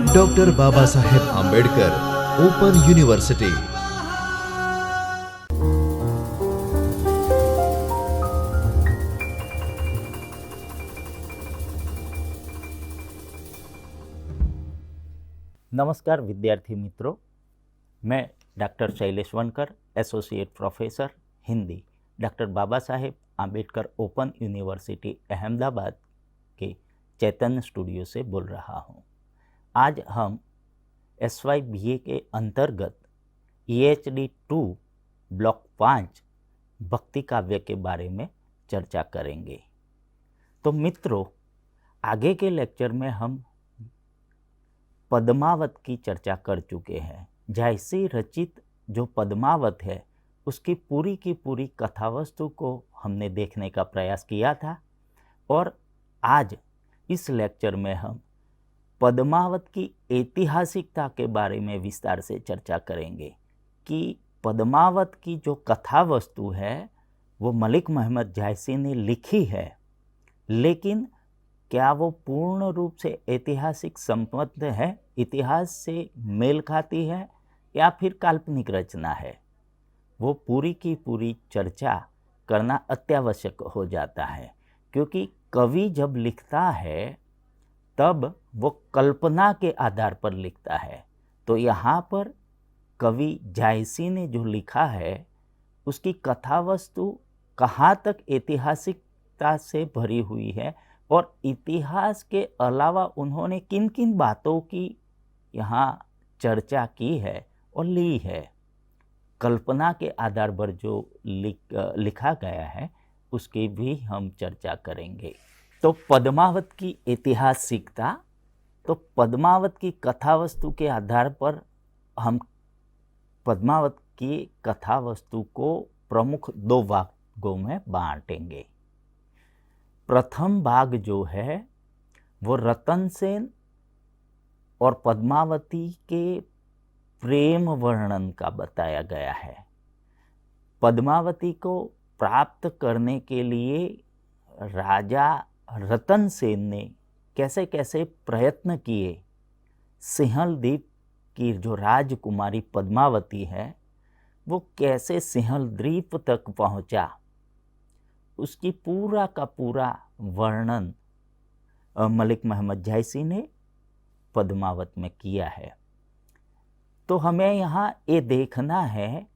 Doctor Baba Saheb Ambedkar open university. नमस्कार विद्यार्थी मित्रों, मैं doctor Shailesh Wankar, associate professor Hindi, doctor Baba Saheb Ambedkar open university Ahmedabad के चैतन्य स्टूडियो से बोल रहा हूँ। आज हम SYBA के अंतर्गत EHD 2 ब्लॉक 5 भक्ति काव्य के बारे में चर्चा करेंगे। तो मित्रों, आगे के लेक्चर में हम पद्मावत की चर्चा कर चुके हैं। जायसी रचित जो पद्मावत है उसकी पूरी की पूरी कथावस्तु को हमने देखने का प्रयास किया था और आज इस लेक्चर में हम पद्मावत की ऐतिहासिकता के बारे में विस्तार से चर्चा करेंगे कि पद्मावत की जो कथावस्तु है वो मलिक मोहम्मद जायसी ने लिखी है, लेकिन क्या वो पूर्ण रूप से ऐतिहासिक संबंध है, इतिहास से मेल खाती है या फिर काल्पनिक रचना है, वो पूरी की पूरी चर्चा करना अत्यावश्यक हो जाता है। क्योंकि कवि जब लिखता है तब वो कल्पना के आधार पर लिखता है। तो यहाँ पर कवि जायसी ने जो लिखा है उसकी कथावस्तु कहाँ तक ऐतिहासिकता से भरी हुई है और इतिहास के अलावा उन्होंने किन किन बातों की यहाँ चर्चा की है और ली है, कल्पना के आधार पर जो लिखा गया है उसकी भी हम चर्चा करेंगे। तो पद्मावत की ऐतिहासिकता, तो पद्मावत की कथावस्तु के आधार पर हम पद्मावत की कथावस्तु को प्रमुख दो भागों में बांटेंगे। प्रथम भाग जो है वो रतन सेन और पद्मावती के प्रेम वर्णन का बताया गया है। पद्मावती को प्राप्त करने के लिए राजा रतन सेन ने कैसे कैसे प्रयत्न किए, सिंहल द्वीप की जो राजकुमारी पद्मावती है वो कैसे सिंहल द्वीप तक पहुंचा, उसकी पूरा का पूरा वर्णन मलिक मोहम्मद जायसी ने पद्मावत में किया है। तो हमें यहाँ ये देखना है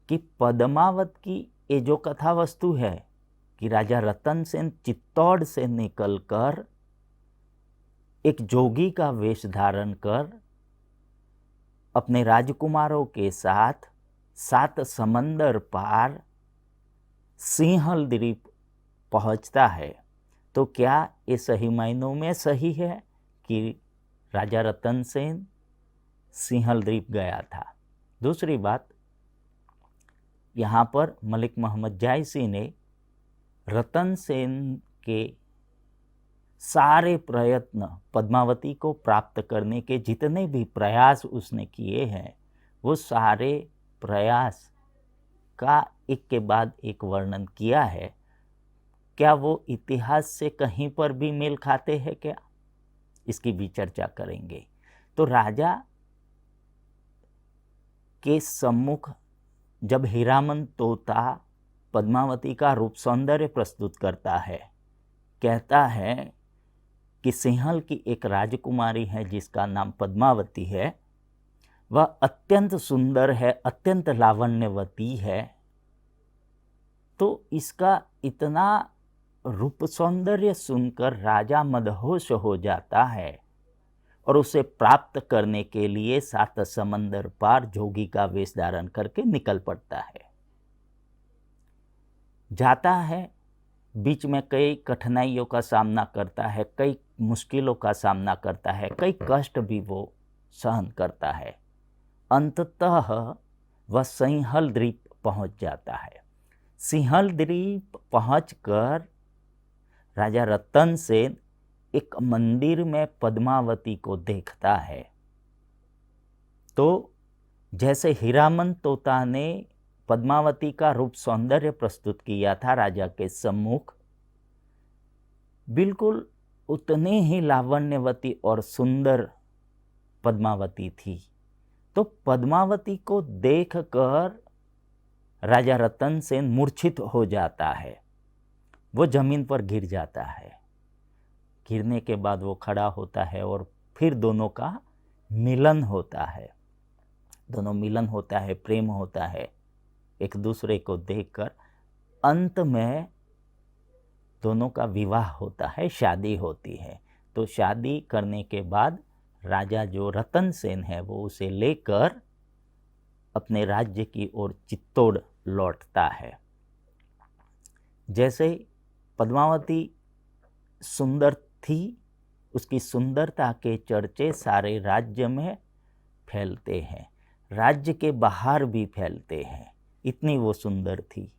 कि पद्मावत की ये जो कथा वस्तु है कि राजा रतन सेन चित्तौड़ से निकलकर एक जोगी का वेश धारण कर अपने राजकुमारों के साथ 7 समंदर पार सिंहल द्वीप पहुंचता है, तो क्या ये सही मायनों में सही है कि राजा रतन सेन सिंहल द्वीप गया था? दूसरी बात, यहाँ पर मलिक मोहम्मद जायसी ने रतन सेन के सारे प्रयत्न, पद्मावती को प्राप्त करने के जितने भी प्रयास उसने किए हैं, वो सारे प्रयास का एक के बाद एक वर्णन किया है। क्या वो इतिहास से कहीं पर भी मेल खाते हैं क्या? इसकी भी चर्चा करेंगे। तो राजा के सम्मुख जब हीरामन तोता पद्मावती का रूप सौंदर्य प्रस्तुत करता है, कहता है कि सिंहल की एक राजकुमारी है जिसका नाम पद्मावती है, वह अत्यंत सुंदर है, अत्यंत लावण्यवती है, तो इसका इतना रूप सौंदर्य सुनकर राजा मदहोश हो जाता है और उसे प्राप्त करने के लिए 7 समंदर पार जोगी का वेश धारण करके निकल पड़ता है। जाता है, बीच में कई कठिनाइयों का सामना करता है, कई मुश्किलों का सामना करता है, कई कष्ट भी वो सहन करता है। अंततः वह सिंहल द्वीप पहुंच जाता है। सिंहल द्वीप पहुंचकर राजा रतन सेन एक मंदिर में पद्मावती को देखता है। तो जैसे हीरामन तोता ने पद्मावती का रूप सौंदर्य प्रस्तुत किया था राजा के सम्मुख, बिल्कुल उतनी ही लावण्यवती और सुंदर पद्मावती थी। तो पद्मावती को देखकर राजा रतन सेन मूर्छित हो जाता है, वो जमीन पर गिर जाता है। गिरने के बाद वो खड़ा होता है और फिर दोनों का मिलन होता है। दोनों मिलन होता है, प्रेम होता है एक दूसरे को देखकर। अंत में दोनों का विवाह होता है, शादी होती है। तो शादी करने के बाद राजा जो रतन सेन है वो उसे लेकर अपने राज्य की ओर चित्तौड़ लौटता है। जैसे पद्मावती सुंदर थी, उसकी सुंदरता के चर्चे सारे राज्य में फैलते हैं, राज्य के बाहर भी फैलते हैं, इतनी वो सुंदर थी।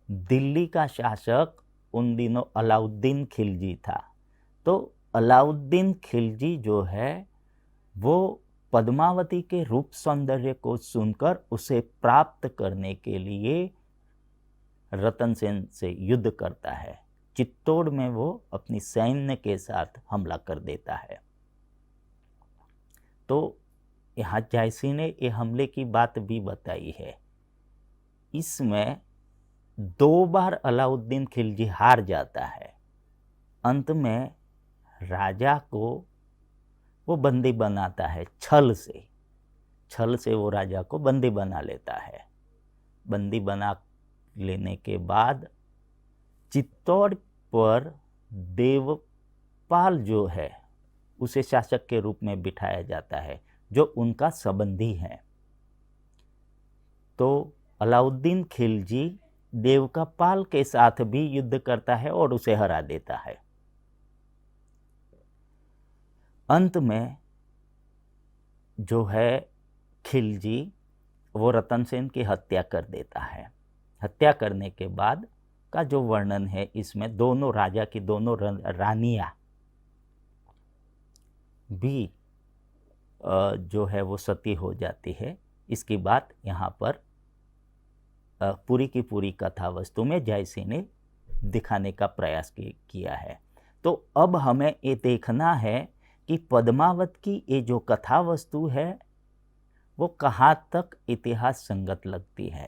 दिल्ली का शासक उन दिनों अलाउद्दीन खिलजी था। तो अलाउद्दीन खिलजी जो है वो पद्मावती के रूप सौंदर्य को सुनकर उसे प्राप्त करने के लिए रतन सेन से युद्ध करता है। चित्तौड़ में वो अपनी सैन्य के साथ हमला कर देता है। तो यहाँ जायसी ने ये हमले की बात भी बताई है। इसमें 2 बार अलाउद्दीन खिलजी हार जाता है। अंत में राजा को वो बंदी बनाता है, छल से वो राजा को बंदी बना लेता है। बंदी बना लेने के बाद चित्तौड़ पर देवपाल जो है उसे शासक के रूप में बिठाया जाता है, जो उनका संबंधी है। तो अलाउद्दीन खिलजी देवपाल के साथ भी युद्ध करता है और उसे हरा देता है। अंत में जो है खिलजी वो रतन सेन की हत्या कर देता है। हत्या करने के बाद का जो वर्णन है इसमें दोनों राजा की दोनों रानियां भी जो है वो सती हो जाती है। इसकी बात यहाँ पर पूरी की पूरी कथा वस्तु में जायसी ने दिखाने का प्रयास किया है। तो अब हमें ये देखना है कि पद्मावत की ये जो कथा वस्तु है वो कहाँ तक इतिहास संगत लगती है।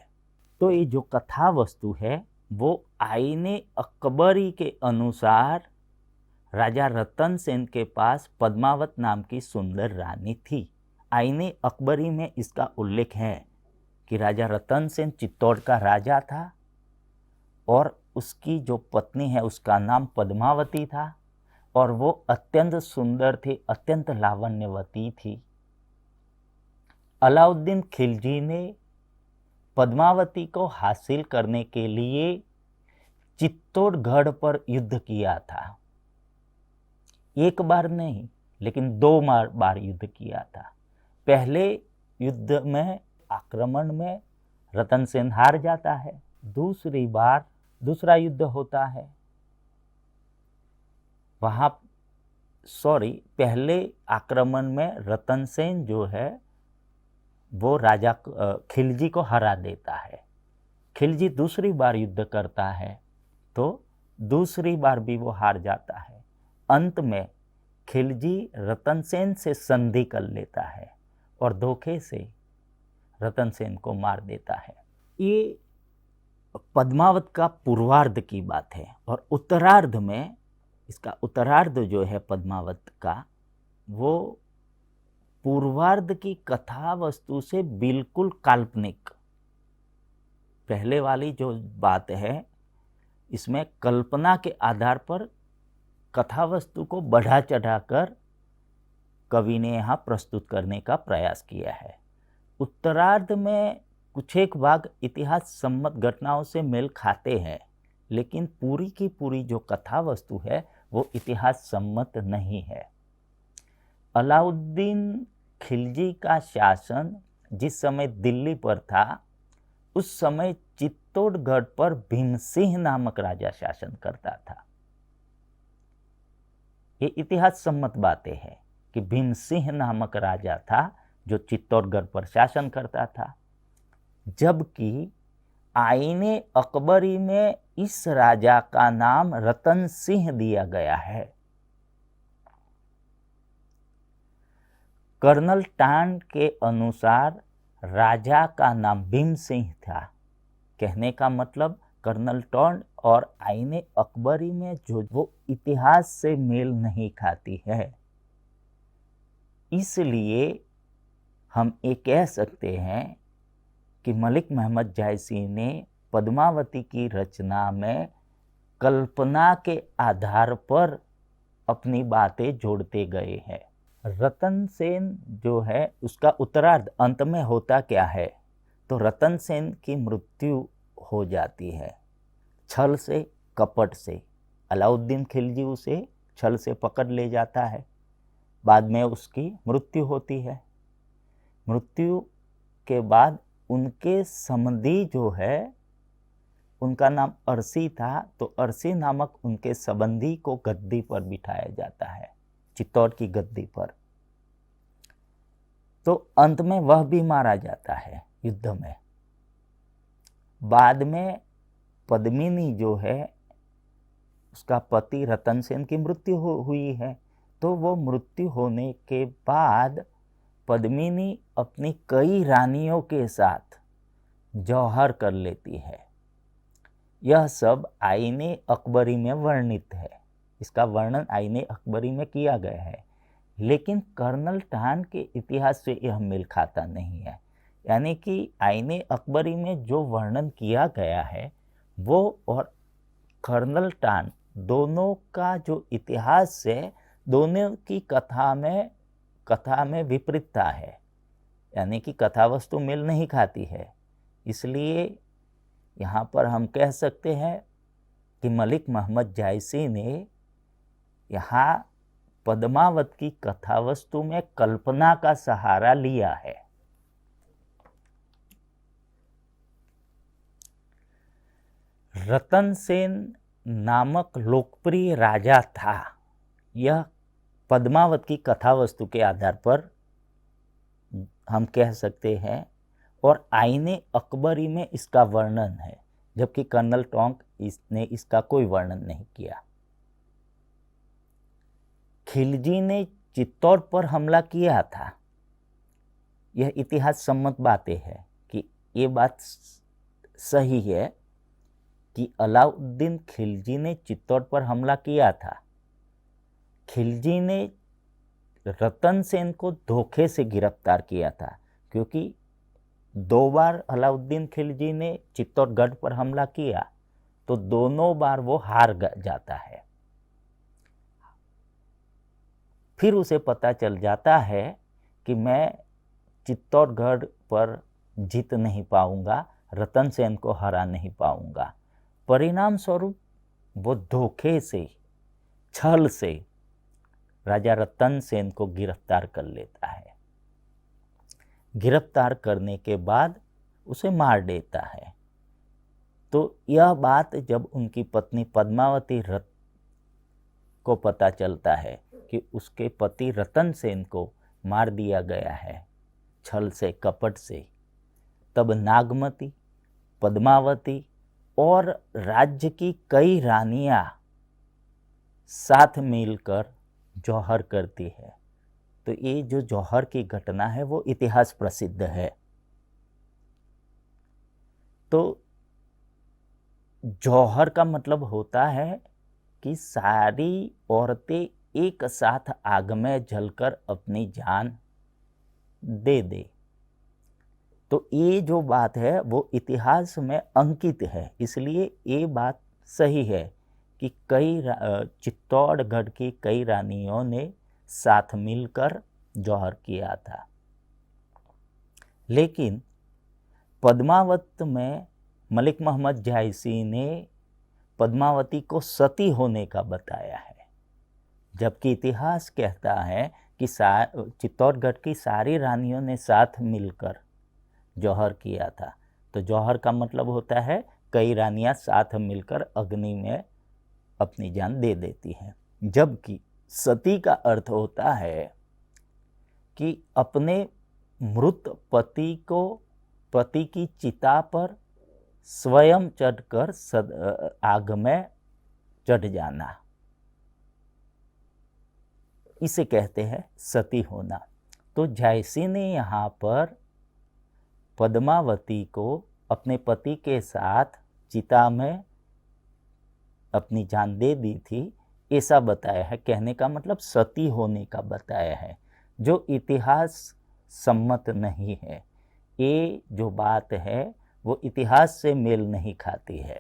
तो ये जो कथा वस्तु है वो आईने अकबरी के अनुसार राजा रतन सेन के पास पद्मावत नाम की सुंदर रानी थी। आईने अकबरी में इसका उल्लेख है कि राजा रतन सेन चित्तौड़ का राजा था और उसकी जो पत्नी है उसका नाम पद्मावती था और वो अत्यंत सुंदर थी, अत्यंत लावण्यवती थी। अलाउद्दीन खिलजी ने पद्मावती को हासिल करने के लिए चित्तौड़गढ़ पर युद्ध किया था। एक बार नहीं लेकिन 2 बार युद्ध किया था। पहले युद्ध में आक्रमण में रतन सेन हार जाता है। दूसरी बार दूसरा युद्ध होता है, पहले आक्रमण में रतन सेन जो है वो राजा खिलजी को हरा देता है। खिलजी दूसरी बार युद्ध करता है तो दूसरी बार भी वो हार जाता है। अंत में खिलजी रतन सेन से संधि कर लेता है और धोखे से रतन सेन को मार देता है। ये पद्मावत का पूर्वार्ध की बात है। और उत्तरार्ध में, इसका उत्तरार्ध जो है पद्मावत का, वो पूर्वार्ध की कथा वस्तु से बिल्कुल काल्पनिक। पहले वाली जो बात है इसमें कल्पना के आधार पर कथा वस्तु को बढ़ा चढ़ाकर कवि ने यहाँ प्रस्तुत करने का प्रयास किया है। उत्तरार्ध में कुछ एक भाग इतिहास सम्मत घटनाओं से मेल खाते हैं, लेकिन पूरी की पूरी जो कथा वस्तु है वो इतिहास सम्मत नहीं है। अलाउद्दीन खिलजी का शासन जिस समय दिल्ली पर था, उस समय चित्तौड़गढ़ पर भीमसिंह नामक राजा शासन करता था। ये इतिहास सम्मत बातें हैं कि भीमसिंह नामक राजा था जो चित्तौड़गढ़ पर शासन करता था, जबकि आईने अकबरी में इस राजा का नाम रतन सिंह दिया गया है। कर्नल टांड के अनुसार राजा का नाम भीम सिंह था। कहने का मतलब कर्नल टॉन्ड और आईने अकबरी में जो वो इतिहास से मेल नहीं खाती है, इसलिए हम ये कह सकते हैं कि मलिक मोहम्मद जायसी ने पद्मावती की रचना में कल्पना के आधार पर अपनी बातें जोड़ते गए हैं। रतन सेन जो है उसका उत्तरार्ध अंत में होता क्या है, तो रतन सेन की मृत्यु हो जाती है छल से, कपट से। अलाउद्दीन खिलजी उसे छल से पकड़ ले जाता है, बाद में उसकी मृत्यु होती है। मृत्यु के बाद उनके समधी जो है, उनका नाम अरसी था, तो अरसी नामक उनके संबंधी को गद्दी पर बिठाया जाता है, चित्तौड़ की गद्दी पर। तो अंत में वह भी मारा जाता है युद्ध में। बाद में पद्मिनी जो है, उसका पति रतन सेन की मृत्यु हुई है। तो वो मृत्यु होने के बाद पद्मिनी अपनी कई रानियों के साथ जौहर कर लेती है। यह सब आईने अकबरी में वर्णित है, इसका वर्णन आईने अकबरी में किया गया है, लेकिन कर्नल टांड के इतिहास से यह मेल खाता नहीं है। यानी कि आईने अकबरी में जो वर्णन किया गया है वो और कर्नल टांड दोनों का जो इतिहास है, दोनों की कथा में विपरीतता है, यानी कि कथा वस्तु मेल नहीं खाती है। इसलिए यहाँ पर हम कह सकते हैं कि मलिक मोहम्मद जायसी ने यहाँ पद्मावत की कथा वस्तु में कल्पना का सहारा लिया है। रतन सेन नामक लोकप्रिय राजा था, यह पद्मावत की कथा वस्तु के आधार पर हम कह सकते हैं, और आईने अकबरी में इसका वर्णन है, जबकि कर्नल टॉन्क ने इसका कोई वर्णन नहीं किया। खिलजी ने चित्तौड़ पर हमला किया था, यह इतिहास सम्मत बातें है कि ये बात सही है कि अलाउद्दीन खिलजी ने चित्तौड़ पर हमला किया था। खिलजी ने रतन सेन को धोखे से गिरफ्तार किया था, क्योंकि 2 बार अलाउद्दीन खिलजी ने चित्तौड़गढ़ पर हमला किया, तो दोनों बार वो हार जाता है। फिर उसे पता चल जाता है कि मैं चित्तौड़गढ़ पर जीत नहीं पाऊंगा, रतन सेन को हरा नहीं पाऊंगा। परिणाम स्वरूप वो धोखे से, छल से राजा रतन सेन को गिरफ्तार कर लेता है। गिरफ्तार करने के बाद उसे मार देता है। तो यह बात जब उनकी पत्नी पद्मावती को पता चलता है कि उसके पति रतन सेन को मार दिया गया है छल से, कपट से, तब नागमती, पद्मावती और राज्य की कई रानियां साथ मिलकर जौहर करती है। तो ये जो जौहर की घटना है वो इतिहास प्रसिद्ध है। तो जौहर का मतलब होता है कि सारी औरतें एक साथ आग में जलकर अपनी जान दे दे। तो ये जो बात है वो इतिहास में अंकित है, इसलिए ये बात सही है कि चित्तौड़गढ़ की कई रानियों ने साथ मिलकर जौहर किया था। लेकिन पद्मावत में मलिक मोहम्मद जायसी ने पद्मावती को सती होने का बताया है, जबकि इतिहास कहता है कि चित्तौड़गढ़ की सारी रानियों ने साथ मिलकर जौहर किया था। तो जौहर का मतलब होता है कई रानियां साथ मिलकर अग्नि में अपनी जान दे देती हैं, जबकि सती का अर्थ होता है कि अपने मृत पति की चिता पर स्वयं चढ़कर आग में चढ़ जाना, इसे कहते हैं सती होना। तो जायसी ने यहाँ पर पद्मावती को अपने पति के साथ चिता में अपनी जान दे दी थी, ऐसा बताया है। कहने का मतलब सती होने का बताया है, जो इतिहास सम्मत नहीं है। ये जो बात है वो इतिहास से मेल नहीं खाती है।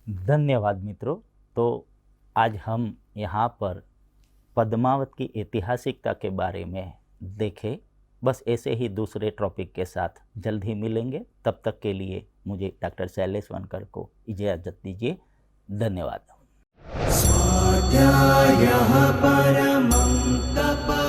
धन्यवाद मित्रों। तो आज हम यहाँ पर पद्मावत की ऐतिहासिकता के बारे में देखें। बस ऐसे ही दूसरे टॉपिक के साथ जल्द ही मिलेंगे। तब तक के लिए मुझे डॉक्टर शैलेश वनकर को इजाज़त दीजिए। धन्यवाद। स्वाध्यायः परमं तप